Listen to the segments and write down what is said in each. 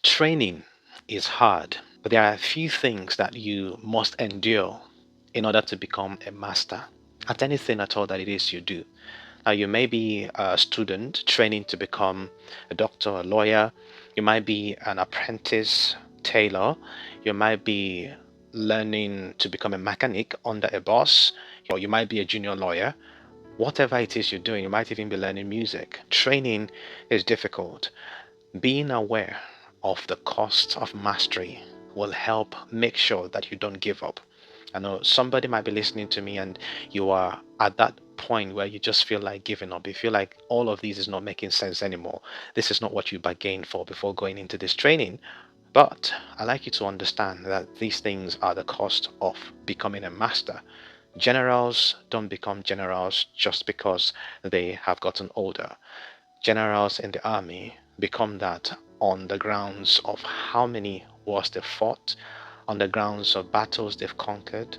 Training is hard, but there are a few things that you must endure in order to become a master at anything at all that it is you do. Now, you may be a student training to become a doctor, a lawyer. You might be an apprentice tailor. You might be learning to become a mechanic under a boss, or you might be a junior lawyer. Whatever it is you're doing, you might even be learning music. Training is difficult. Being aware of the cost of mastery will help make sure that you don't give up. I know somebody might be listening to me and you are at that point where you just feel like giving up. You feel like all of these is not making sense anymore. This is not what you bargained for before going into this training. But I like you to understand that these things are the cost of becoming a master. Generals don't become generals just because they have gotten older. Generals in the army become that on the grounds of how many wars they've fought, on the grounds of battles they've conquered,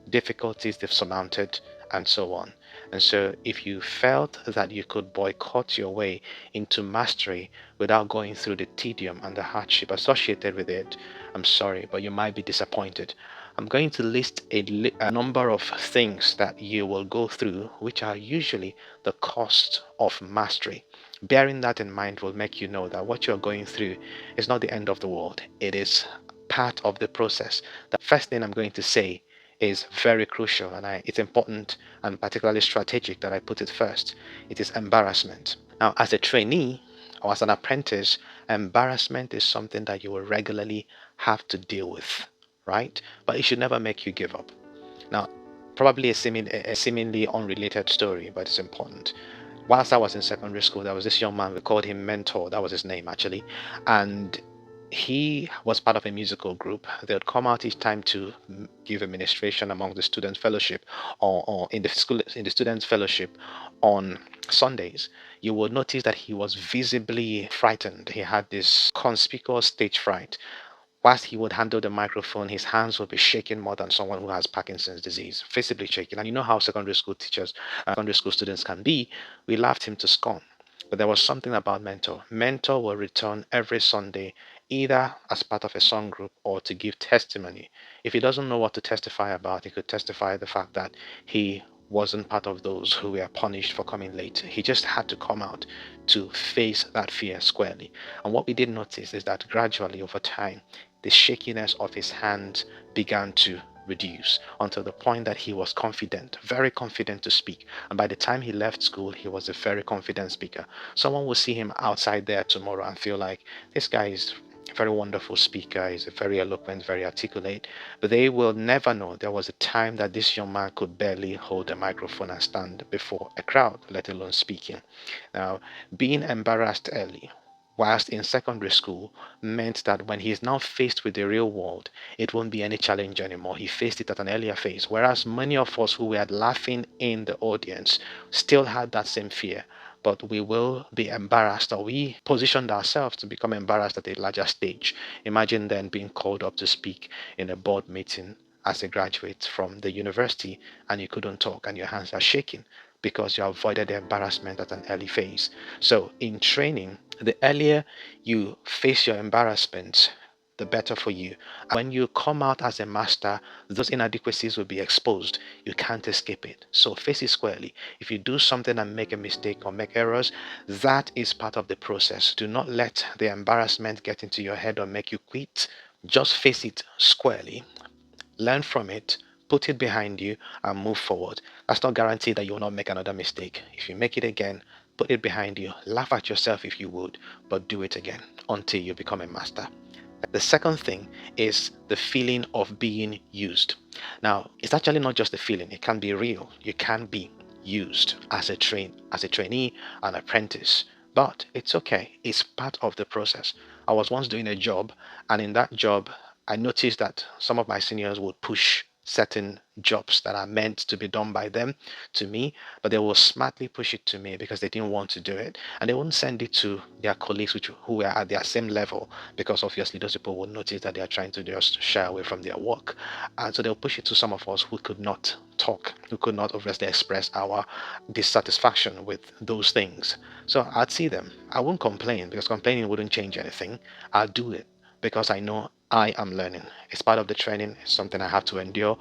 difficulties they've surmounted, and so on. And so, if you felt that you could boycott your way into mastery without going through the tedium and the hardship associated with it, I'm sorry, but you might be disappointed. I'm going to list a number of things that you will go through, which are usually the cost of mastery. Bearing that in mind will make you know that what you're going through is not the end of the world, it is part of the process. The first thing I'm going to say is very crucial, and it's important and particularly strategic that I put it first. It is embarrassment. Now, as a trainee or as an apprentice, embarrassment is something that you will regularly have to deal with, right? But it should never make you give up. Now, probably a seemingly unrelated story, but it's important. Whilst I was in secondary school, there was this young man, we called him Mentor, that was his name actually, and he was part of a musical group. They would come out each time to give administration among the student fellowship, or in the school in the students fellowship on Sundays. You would notice that he was visibly frightened. He had this conspicuous stage fright. Whilst he would handle the microphone, his hands would be shaking more than someone who has Parkinson's disease, visibly shaking. And you know how secondary school teachers, secondary school students can be. We laughed him to scorn. But there was something about Mentor. Mentor will return every Sunday, either as part of a song group or to give testimony. If he doesn't know what to testify about, he could testify the fact that he wasn't part of those who were punished for coming late. He just had to come out to face that fear squarely. And what we did notice is that gradually over time, the shakiness of his hands began to reduce until the point that he was confident, very confident to speak. And by the time he left school, he was a very confident speaker. Someone will see him outside there tomorrow and feel like this guy is a very wonderful speaker, he's a very eloquent, very articulate, but they will never know there was a time that this young man could barely hold a microphone and stand before a crowd, let alone speaking. Now, being embarrassed early whilst in secondary school meant that when he is now faced with the real world, it won't be any challenge anymore. He faced it at an earlier phase, whereas many of us who were laughing in the audience still had that same fear. But we will be embarrassed, or we positioned ourselves to become embarrassed at a larger stage. Imagine then being called up to speak in a board meeting as a graduate from the university and you couldn't talk and your hands are shaking because you avoided the embarrassment at an early phase. So, in training, the earlier you face your embarrassment, the better for you. And when you come out as a master, those inadequacies will be exposed. You can't escape it. So face it squarely. If you do something and make a mistake or make errors, that is part of the process. Do not let the embarrassment get into your head or make you quit. Just face it squarely, learn from it, put it behind you, and move forward. That's not guaranteed that you will not make another mistake. If you make it again, put it behind you, laugh at yourself if you would, but do it again until you become a master. The second thing is the feeling of being used. Now, it's actually not just a feeling, it can be real. You can be used as a trainee, an apprentice. But it's okay. It's part of the process. I was once doing a job, and in that job, I noticed that some of my seniors would push certain jobs that are meant to be done by them to me, but they will smartly push it to me because they didn't want to do it. And they won't send it to their colleagues who were at their same level, because obviously those people will notice that they are trying to just shy away from their work. And so they'll push it to some of us who could not talk, who could not obviously express our dissatisfaction with those things. So I'd see them. I won't complain because complaining wouldn't change anything. I'll do it because I know I am learning. It's part of the training, it's something I have to endure.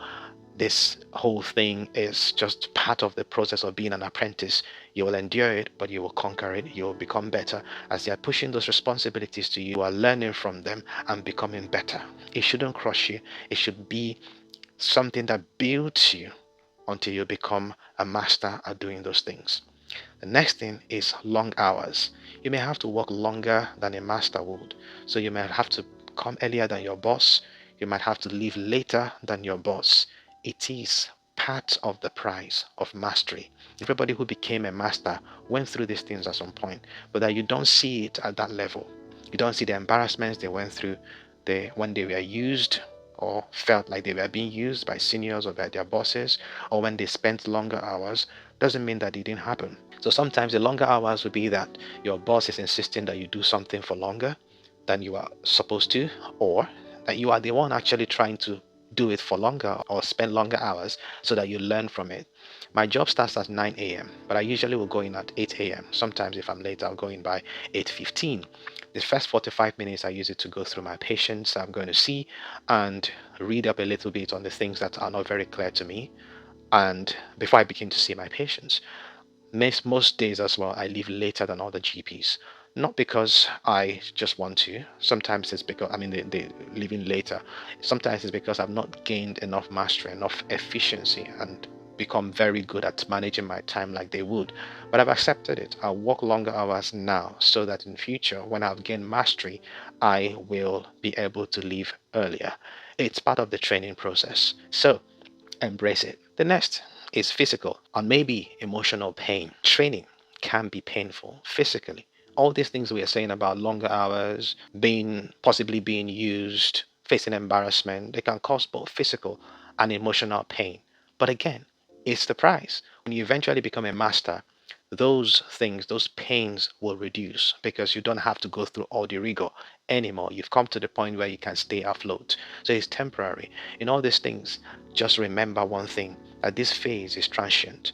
This whole thing is just part of the process of being an apprentice. You will endure it, but you will conquer it. You will become better. As they are pushing those responsibilities to you, you are learning from them and becoming better. It shouldn't crush you. It should be something that builds you until you become a master at doing those things. The next thing is long hours. You may have to work longer than a master would. So you might have to come earlier than your boss. You might have to leave later than your boss. It is part of the price of mastery. Everybody who became a master went through these things at some point, but that you don't see it at that level. You don't see the embarrassments they went through when they were used or felt like they were being used by seniors or by their bosses, or when they spent longer hours. Doesn't mean that it didn't happen. So sometimes the longer hours would be that your boss is insisting that you do something for longer than you are supposed to, or that you are the one actually trying to do it for longer or spend longer hours so that you learn from it. My job starts at 9 a.m., but I usually will go in at 8 a.m. Sometimes if I'm late, I'll go in by 8:15. The first 45 minutes I use it to go through my patients I'm going to see and read up a little bit on the things that are not very clear to me, and before I begin to see my patients. Most days as well, I leave later than other GPs. Not because I just want to. Sometimes it's because, they leaving later. Sometimes it's because I've not gained enough mastery, enough efficiency, and become very good at managing my time like they would. But I've accepted it. I'll work longer hours now so that in future, when I've gained mastery, I will be able to leave earlier. It's part of the training process. So embrace it. The next is physical and maybe emotional pain. Training can be painful physically. All these things we are saying about longer hours, possibly being used, facing embarrassment, they can cause both physical and emotional pain. But again, it's the price. When you eventually become a master, those things, those pains will reduce because you don't have to go through all the rigor anymore. You've come to the point where you can stay afloat. So it's temporary. In all these things, just remember one thing, that this phase is transient.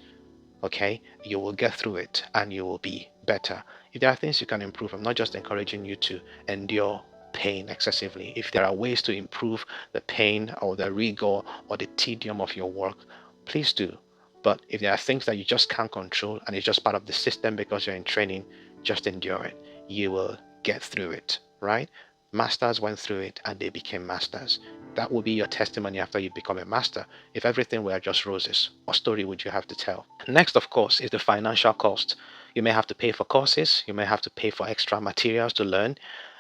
Okay? You will get through it and you will be better. If there are things you can improve, I'm not just encouraging you to endure pain excessively. If there are ways to improve the pain or the rigor or the tedium of your work, please do. But if there are things that you just can't control and it's just part of the system because you're in training, just endure it. You will get through it, right? Masters went through it and they became masters. That will be your testimony after you become a master. If everything were just roses, what story would you have to tell? Next, of course, is the financial cost. You may have to pay for courses, you may have to pay for extra materials to learn.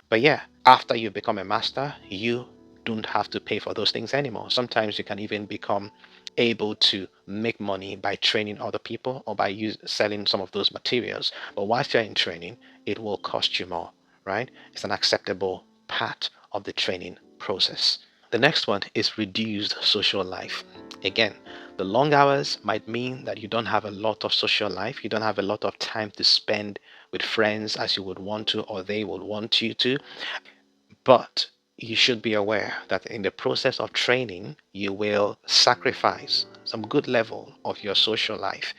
But yeah, after you become a master, you don't have to pay for those things anymore. Sometimes you can even become able to make money by training other people or by selling some of those materials. But whilst you're in training, it will cost you more, right? It's an acceptable part of the training process. The next one is reduced social life. Again, the long hours might mean that you don't have a lot of social life. You don't have a lot of time to spend with friends as you would want to, or they would want you to. But you should be aware that in the process of training, you will sacrifice some good level of your social life.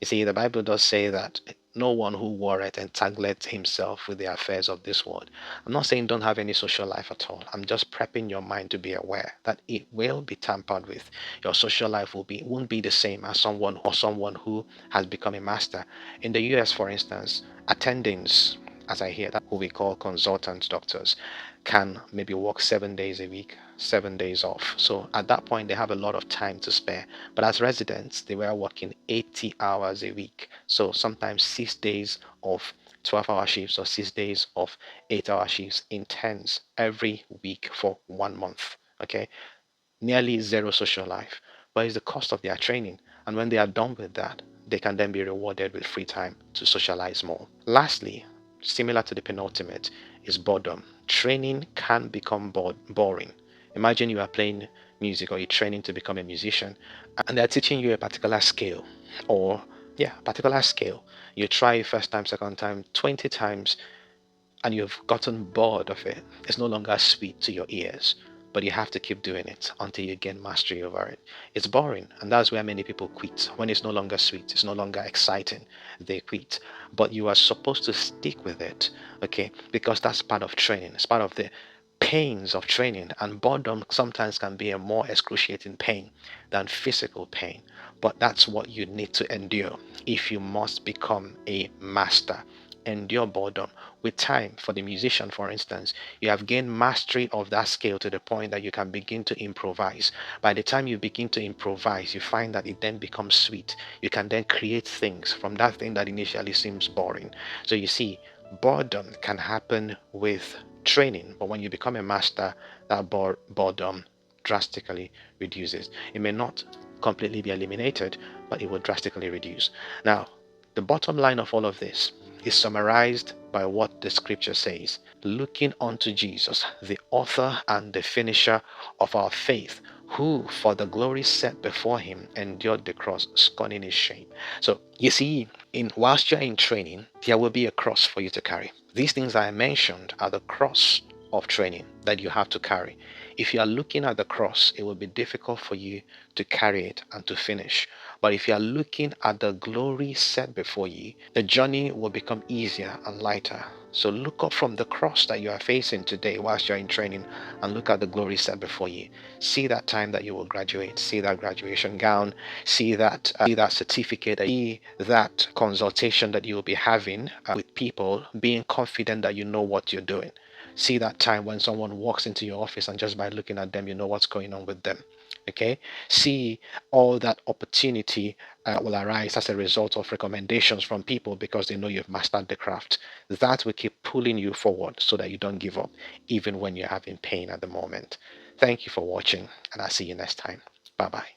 You see, the Bible does say that no one who warreth entangleth himself with the affairs of this world. I'm not saying don't have any social life at all. I'm just prepping your mind to be aware that it will be tampered with. Your social life won't be the same as someone who has become a master. In the US, for instance, attendings, as I hear that, who we call consultant doctors, can maybe work 7 days a week, 7 days off. So at that point, they have a lot of time to spare. But as residents, they were working 80 hours a week. So sometimes 6 days of 12-hour shifts or 6 days of 8-hour shifts intense every week for 1 month. Okay, nearly zero social life. But it's the cost of their training. And when they are done with that, they can then be rewarded with free time to socialize more. Lastly, similar to the penultimate, is boredom. Training can become boring. Imagine you are playing music or you're training to become a musician, and they're teaching you a particular scale, or yeah, particular scale. You try it first time, second time, 20 times, and you've gotten bored of it. It's no longer sweet to your ears, but you have to keep doing it until you gain mastery over it. It's boring, and that's where many people quit. When it's no longer sweet, it's no longer exciting, they quit. But you are supposed to stick with it, okay? Because that's part of training. It's part of the pains of training, and boredom sometimes can be a more excruciating pain than physical pain. But that's what you need to endure if you must become a master. Endure boredom. With time, for the musician, for instance, you have gained mastery of that scale to the point that you can begin to improvise. By the time you begin to improvise, you find that it then becomes sweet. You can then create things from that thing that initially seems boring. So you see, boredom can happen with training, but when you become a master, that boredom drastically reduces. It may not completely be eliminated, but it will drastically reduce. Now, the bottom line of all of this is summarized by what the scripture says: looking unto Jesus, the author and the finisher of our faith, who for the glory set before him endured the cross, scorning its shame. So you see, in whilst you're in training, there will be a cross for you to carry. These things I mentioned are the cross of training that you have to carry. If you are looking at the cross, it will be difficult for you to carry it and to finish. But if you are looking at the glory set before you, the journey will become easier and lighter. So look up from the cross that you are facing today whilst you're in training, and look at the glory set before you. See that time that you will graduate, see that graduation gown, see that certificate, see that consultation that you will be having with people, being confident that you know what you're doing. See that time when someone walks into your office and just by looking at them, you know what's going on with them. Okay, see all that opportunity will arise as a result of recommendations from people because they know you've mastered the craft. That will keep pulling you forward so that you don't give up, even when you're having pain at the moment. Thank you for watching, and I'll see you next time. Bye bye.